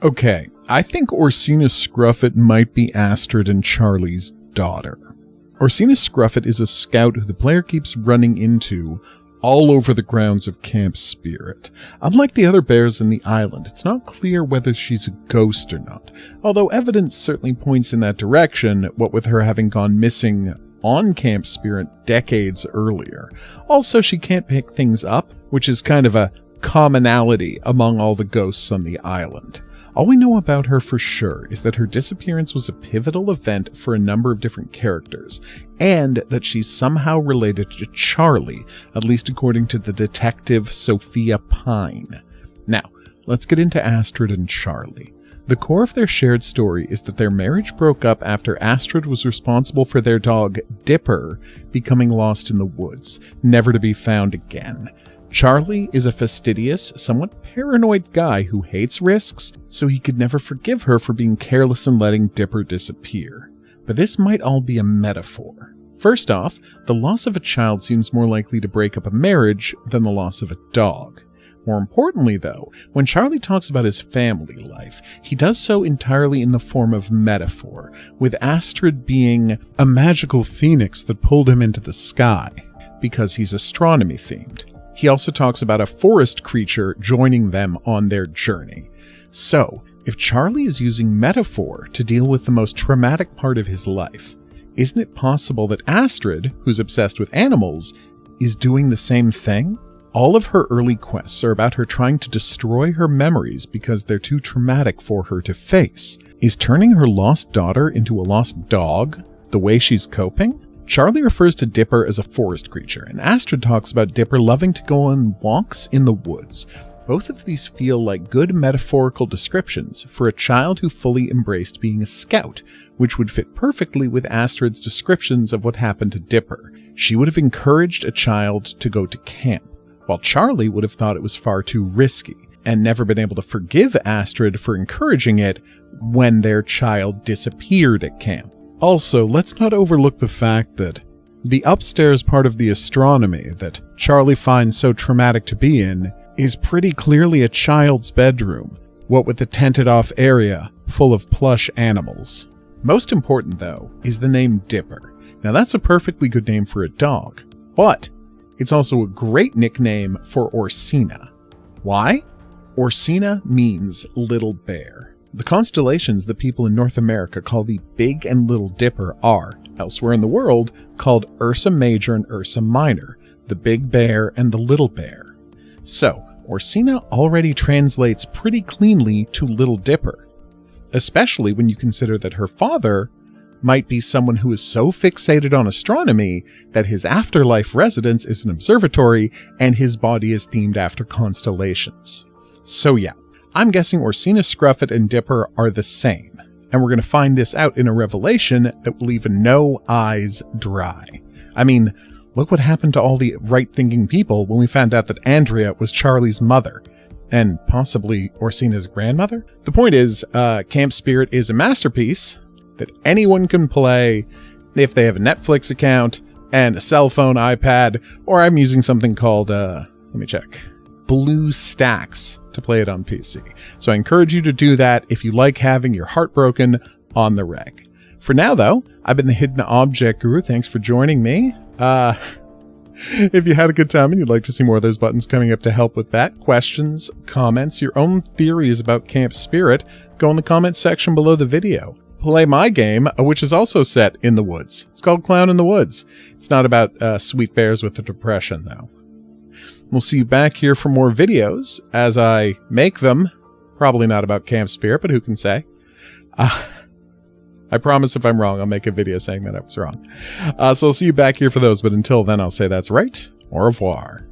Okay, I think Orsina Scruffet might be Astrid and Charlie's daughter. Orsina Scruffet is a scout who the player keeps running into all over the grounds of Camp Spirit. Unlike the other bears in the island, it's not clear whether she's a ghost or not, although evidence certainly points in that direction, what with her having gone missing on Camp Spirit decades earlier. Also, she can't pick things up, which is kind of a commonality among all the ghosts on the island. All we know about her for sure is that her disappearance was a pivotal event for a number of different characters, and that she's somehow related to Charlie, at least according to the detective Sophia Pine. Now, let's get into Astrid and Charlie. The core of their shared story is that their marriage broke up after Astrid was responsible for their dog, Dipper, becoming lost in the woods, never to be found again. Charlie is a fastidious, somewhat paranoid guy who hates risks, so he could never forgive her for being careless and letting Dipper disappear. But this might all be a metaphor. First off, the loss of a child seems more likely to break up a marriage than the loss of a dog. More importantly, though, when Charlie talks about his family life, he does so entirely in the form of metaphor, with Astrid being a magical phoenix that pulled him into the sky, because he's astronomy themed. He also talks about a forest creature joining them on their journey. So, if Charlie is using metaphor to deal with the most traumatic part of his life, isn't it possible that Astrid, who's obsessed with animals, is doing the same thing? All of her early quests are about her trying to destroy her memories because they're too traumatic for her to face. Is turning her lost daughter into a lost dog the way she's coping? Charlie refers to Dipper as a forest creature, and Astrid talks about Dipper loving to go on walks in the woods. Both of these feel like good metaphorical descriptions for a child who fully embraced being a scout, which would fit perfectly with Astrid's descriptions of what happened to Dipper. She would have encouraged a child to go to camp, while Charlie would have thought it was far too risky, and never been able to forgive Astrid for encouraging it when their child disappeared at camp. Also, let's not overlook the fact that the upstairs part of the astronomy that Charlie finds so traumatic to be in is pretty clearly a child's bedroom, what with the tented off area full of plush animals. Most important, though, is the name Dipper. Now that's a perfectly good name for a dog, but it's also a great nickname for Orsina. Why? Orsina means little bear. The constellations that people in North America call the Big and Little Dipper are, elsewhere in the world, called Ursa Major and Ursa Minor, the Big Bear and the Little Bear. So, Orsina already translates pretty cleanly to Little Dipper, especially when you consider that her father might be someone who is so fixated on astronomy that his afterlife residence is an observatory and his body is themed after constellations. So yeah, I'm guessing Orsina Scruffet and Dipper are the same, and we're going to find this out in a revelation that will leave no eyes dry. I mean, look what happened to all the right-thinking people when we found out that Andrea was Charlie's mother, and possibly Orsina's grandmother? The point is, Camp Spirit is a masterpiece that anyone can play if they have a Netflix account and a cell phone, iPad, or I'm using something called, let me check, BlueStacks to play it on PC. So I encourage you to do that if you like having your heart broken on the reg. For now, though, I've been the Hidden Object Guru. Thanks for joining me. If you had a good time and you'd like to see more of those buttons coming up to help with that, questions, comments, your own theories about Camp Spirit, go in the comments section below the video. Play my game, which is also set in the woods. It's called Clown in the Woods. It's not about sweet bears with a depression, though. We'll see you back here for more videos as I make them. Probably not about Camp Spirit, but who can say? I promise if I'm wrong, I'll make a video saying that I was wrong. So I'll see you back here for those, but until then, I'll say that's right. Au revoir.